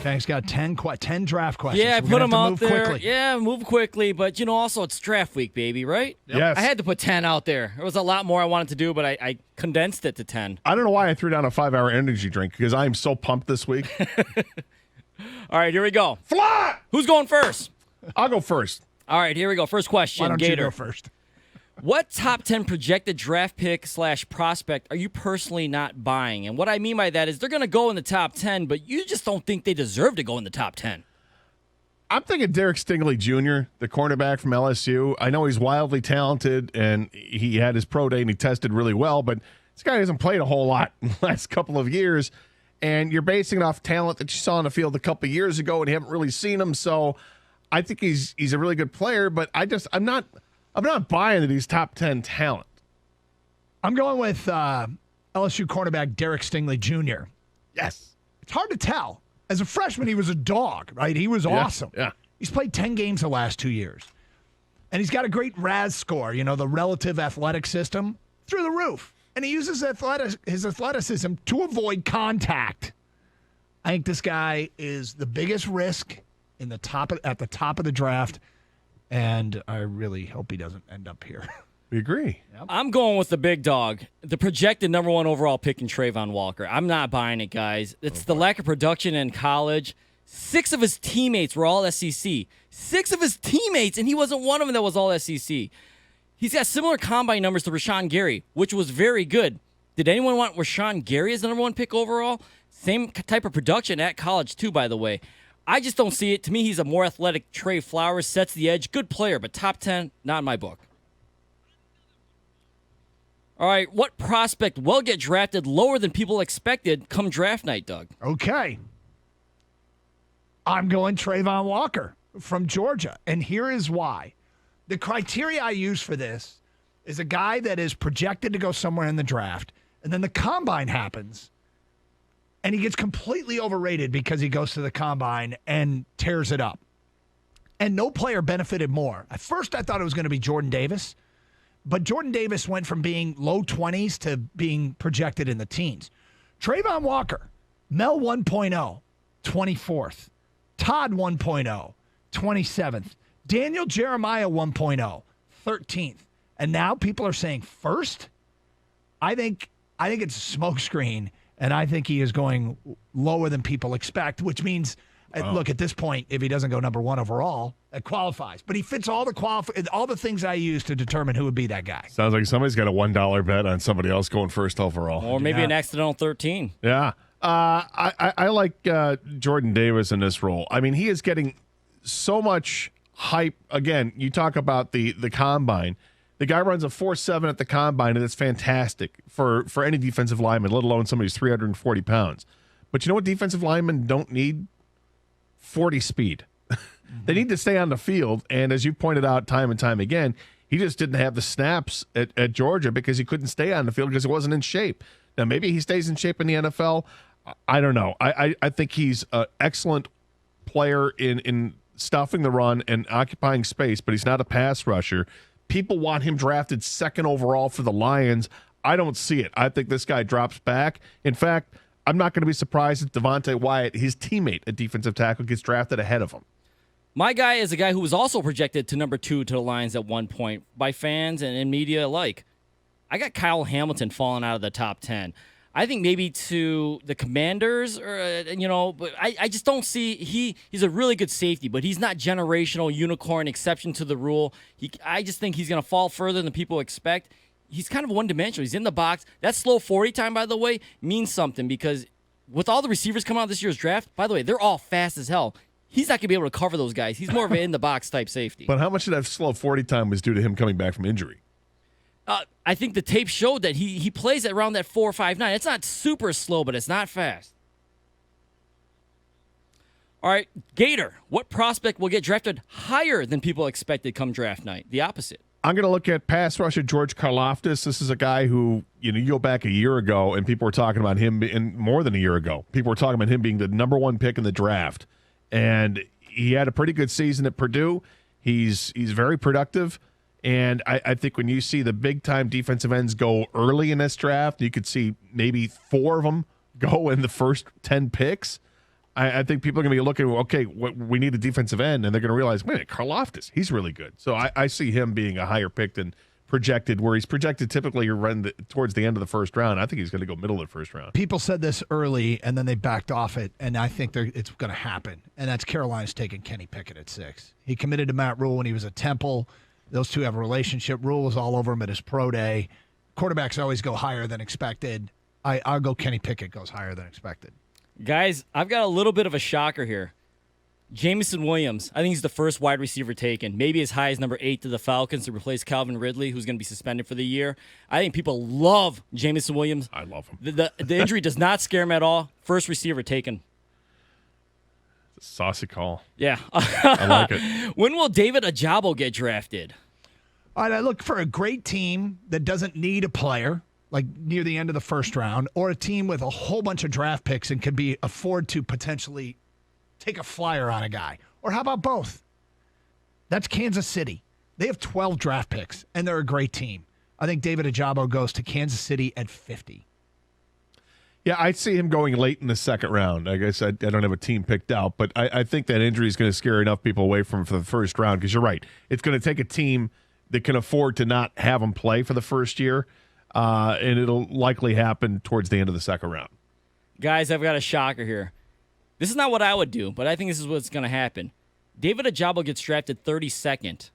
Khang's got 10 draft questions. Yeah, I We're put gonna them have to out move there. quickly. Yeah, move quickly. But, also it's draft week, baby, right? Yes. I had to put 10 out there. There was a lot more I wanted to do, but I condensed it to 10. I don't know why I threw down a 5-hour energy drink because I am so pumped this week. All right, here we go. Flat! Who's going first? I'll go first. All right, here we go. First question, Why don't Gator. you go first? What top 10 projected draft pick / prospect are you personally not buying? And what I mean by that is they're going to go in the top 10, but you just don't think they deserve to go in the top 10. I'm thinking Derek Stingley Jr., the cornerback from LSU. I know he's wildly talented, and he had his pro day, and he tested really well, but this guy hasn't played a whole lot in the last couple of years, and you're basing it off talent that you saw on the field a couple of years ago, and you haven't really seen him, so I think he's a really good player, but I'm not buying that he's top 10 talent. I'm going with LSU cornerback Derek Stingley Jr. Yes. It's hard to tell. As a freshman, he was a dog, right? He was awesome. Yeah. He's played 10 games the last 2 years. And he's got a great RAS score, the relative athletic system, through the roof. And he uses his athleticism to avoid contact. I think this guy is the biggest risk at the top of the draft, and I really hope he doesn't end up here. We agree. Yep. I'm going with the big dog, the projected number 1 overall pick in Trayvon Walker. I'm not buying it, guys. It's the lack of production in college. 6 of his teammates were all SEC. 6 of his teammates, and he wasn't one of them that was all SEC. He's got similar combine numbers to Rashawn Gary, which was very good. Did anyone want Rashawn Gary as the number 1 pick overall? Same type of production at college, too, by the way. I just don't see it. To me, he's a more athletic Trey Flowers, sets the edge, good player, but top 10, not in my book. All right, what prospect will get drafted lower than people expected come draft night, Doug? Okay. I'm going Trayvon Walker from Georgia, and here is why. The criteria I use for this is a guy that is projected to go somewhere in the draft, and then the combine happens, and he gets completely overrated because he goes to the combine and tears it up. And no player benefited more. At first, I thought it was going to be Jordan Davis, but Jordan Davis went from being low 20s to being projected in the teens. Trayvon Walker, Mel 1.0, 24th. Todd 1.0, 27th. Daniel Jeremiah 1.0, 13th. And now people are saying first? I think it's a smokescreen, and I think he is going lower than people expect, which means, look, at this point, if he doesn't go number 1 overall, it qualifies. But he fits all the things I use to determine who would be that guy. Sounds like somebody's got a $1 bet on somebody else going first overall. Or maybe an accidental 13. Yeah. I like Jordan Davis in this role. I mean, he is getting so much hype. Again, you talk about the combine. The guy runs a 4.7 at the combine, and it's fantastic for any defensive lineman, let alone somebody who's 340 pounds. But you know what defensive linemen don't need? 40 speed. They need to stay on the field, and as you pointed out time and time again, he just didn't have the snaps at Georgia because he couldn't stay on the field because he wasn't in shape. Now, maybe he stays in shape in the NFL. I don't know. I think he's an excellent player in stuffing the run and occupying space, but he's not a pass rusher. People want him drafted 2nd overall for the Lions. I don't see it. I think this guy drops back. In fact, I'm not going to be surprised if Devontae Wyatt, his teammate at defensive tackle, gets drafted ahead of him. My guy is a guy who was also projected to number 2 to the Lions at one point by fans and in media alike. I got Kyle Hamilton falling out of the top 10. I think maybe to the Commanders, but I just don't see he's a really good safety, but he's not generational unicorn exception to the rule. I just think he's going to fall further than people expect. He's kind of one-dimensional. He's in the box. That slow 40 time, by the way, means something because with all the receivers coming out of this year's draft, by the way, they're all fast as hell. He's not going to be able to cover those guys. He's more of an in-the-box type safety. But how much of that slow 40 time was due to him coming back from injury? I think the tape showed that he plays at around that 4.59. It's not super slow, but it's not fast. All right, Gator, what prospect will get drafted higher than people expected come draft night? The opposite. I'm going to look at pass rusher George Karlaftis. This is a guy who, you go back a year ago, and people were talking about him, and more than a year ago, people were talking about him being the number 1 pick in the draft. And he had a pretty good season at Purdue. He's very productive. And I think when you see the big-time defensive ends go early in this draft, you could see maybe 4 of them go in the first 10 picks. I think people are going to be looking, okay, we need a defensive end, and they're going to realize, wait, Karlaftis, he's really good. So I see him being a higher pick than projected, where he's projected typically towards the end of the first round. I think he's going to go middle of the first round. People said this early, and then they backed off it, and I think it's going to happen. And that's Carolina's taking Kenny Pickett at 6. He committed to Matt Rule when he was at Temple. Those two have a relationship. Rule was all over him at his pro day. Quarterbacks always go higher than expected. I'll go Kenny Pickett goes higher than expected. Guys, I've got a little bit of a shocker here. Jameson Williams, I think he's the first wide receiver taken, maybe as high as number 8 to the Falcons to replace Calvin Ridley, who's going to be suspended for the year. I think people love Jameson Williams. I love him. The injury does not scare him at all. First receiver taken. It's a saucy call. Yeah. I like it. When will David Ajabo get drafted? All right, I look for a great team that doesn't need a player, like near the end of the first round, or a team with a whole bunch of draft picks and can afford to potentially take a flyer on a guy. Or how about both? That's Kansas City. They have 12 draft picks, and they're a great team. I think David Ajabo goes to Kansas City at 50. Yeah, I see him going late in the second round. I guess I don't have a team picked out, but I think that injury is going to scare enough people away from him for the first round, because you're right. It's going to take a team that can afford to not have him play for the first year, and it'll likely happen towards the end of the second round. Guys, I've got a shocker here. This is not what I would do, but I think this is what's going to happen. David Ajabo gets drafted 32nd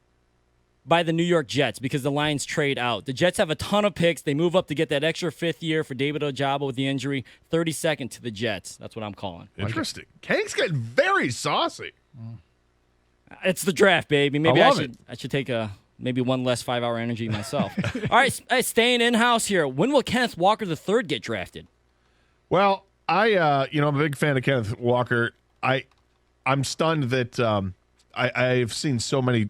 by the New York Jets because the Lions trade out. The Jets have a ton of picks. They move up to get that extra 5th year for David Ajabo with the injury. 32nd to the Jets. That's what I'm calling. Interesting. Khang's getting very saucy. It's the draft, baby. Maybe I should take maybe one less 5-hour energy myself. All right, staying in-house here. When will Kenneth Walker III get drafted? Well, I'm a big fan of Kenneth Walker. I'm stunned that I've seen so many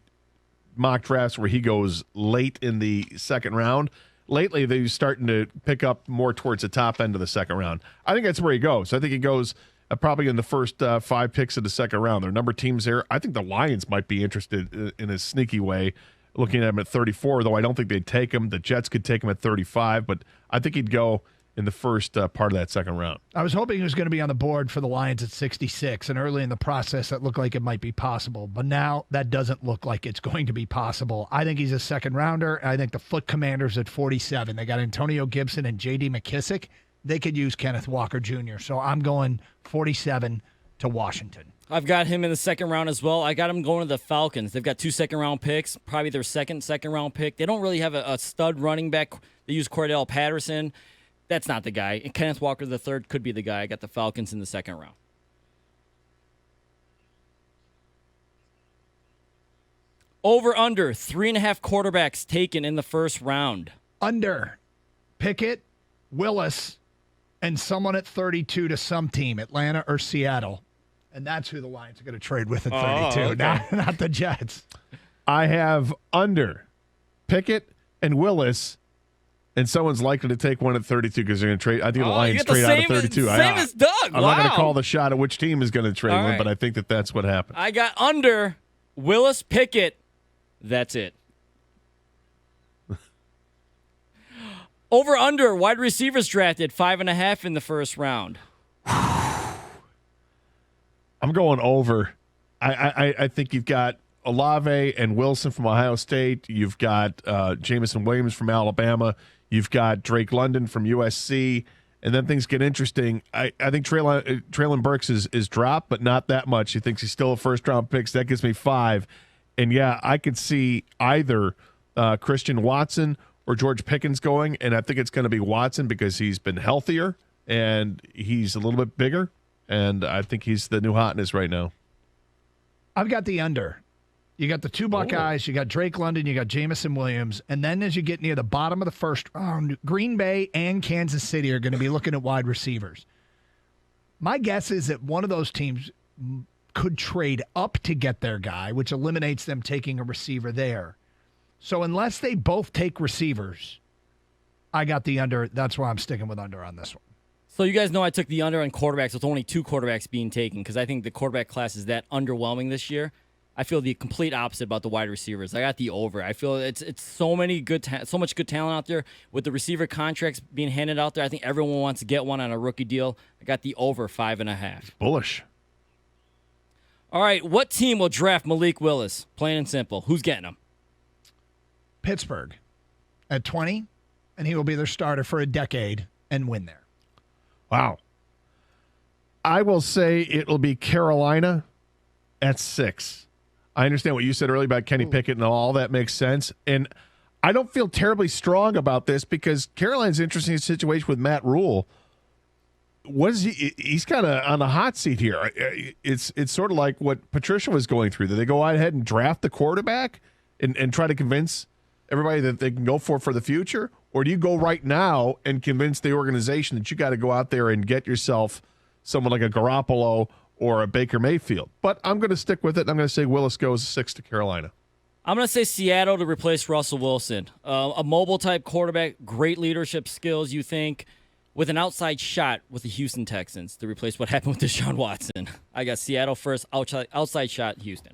mock drafts where he goes late in the second round. Lately, they're starting to pick up more towards the top end of the second round. I think that's where he goes. I think he goes probably in the first 5 picks of the second round. There are a number of teams there. I think the Lions might be interested in a sneaky way, looking at him at 34, though I don't think they'd take him. The Jets could take him at 35, but I think he'd go in the first part of that second round. I was hoping he was going to be on the board for the Lions at 66, and early in the process that looked like it might be possible. But now that doesn't look like it's going to be possible. I think he's a second rounder. I think the Foot Commanders at 47. They got Antonio Gibson and J.D. McKissick. They could use Kenneth Walker Jr., so I'm going 47 to Washington. I've got him in the second round as well. I got him going to the Falcons. They've got 2 second-round picks, probably their second-round pick. They don't really have a stud running back. They use Cordell Patterson. That's not the guy. And Kenneth Walker III could be the guy. I got the Falcons in the second round. Over under 3.5 quarterbacks taken in the first round. Under Pickett, Willis, and someone at 32 to some team, Atlanta or Seattle. And that's who the Lions are going to trade with at 32, okay. not the Jets. I have under Pickett and Willis, and someone's likely to take one at 32 because they're going to trade. I think the Lions trade out of 32. Same as Doug. I'm not going to call the shot at which team is going to trade one, but I think that's what happened. I got under Willis, Pickett. That's it. Over under wide receivers drafted 5.5 in the first round. I'm going over. I think you've got Olave and Wilson from Ohio State. You've got Jameson Williams from Alabama. You've got Drake London from USC. And then things get interesting. I think Treylon Burks is dropped, but not that much. He thinks he's still a first-round pick, so that gives me 5. And, yeah, I could see either Christian Watson or George Pickens going, and I think it's going to be Watson because he's been healthier and he's a little bit bigger, and I think he's the new hotness right now. I've got the under. You got the 2 Buckeyes, you got Drake London, you got Jameson Williams, and then as you get near the bottom of the first round, Green Bay and Kansas City are going to be looking at wide receivers. My guess is that one of those teams could trade up to get their guy, which eliminates them taking a receiver there. So unless they both take receivers, I got the under. That's why I'm sticking with under on this one. So you guys know I took the under on quarterbacks with only 2 quarterbacks being taken because I think the quarterback class is that underwhelming this year. I feel the complete opposite about the wide receivers. I got the over. I feel it's so much good talent out there with the receiver contracts being handed out there. I think everyone wants to get one on a rookie deal. I got the over 5.5. Bullish. All right, what team will draft Malik Willis? Plain and simple. Who's getting him? Pittsburgh at 20, and he will be their starter for a decade and win there. Wow. I will say it'll be Carolina at 6. I understand what you said earlier about Kenny Pickett and all that makes sense. And I don't feel terribly strong about this because Carolina's interesting situation with Matt Rule. What is he? He's kind of on the hot seat here. It's sort of like what Patricia was going through. Do they go ahead and draft the quarterback and try to convince everybody that they can go for the future? Or do you go right now and convince the organization that you got to go out there and get yourself someone like a Garoppolo or a Baker Mayfield? But I'm going to stick with it. I'm going to say Willis goes 6 to Carolina. I'm going to say Seattle to replace Russell Wilson. A mobile-type quarterback, great leadership skills, you think, with an outside shot with the Houston Texans to replace what happened with Deshaun Watson. I got Seattle first, outside shot, Houston.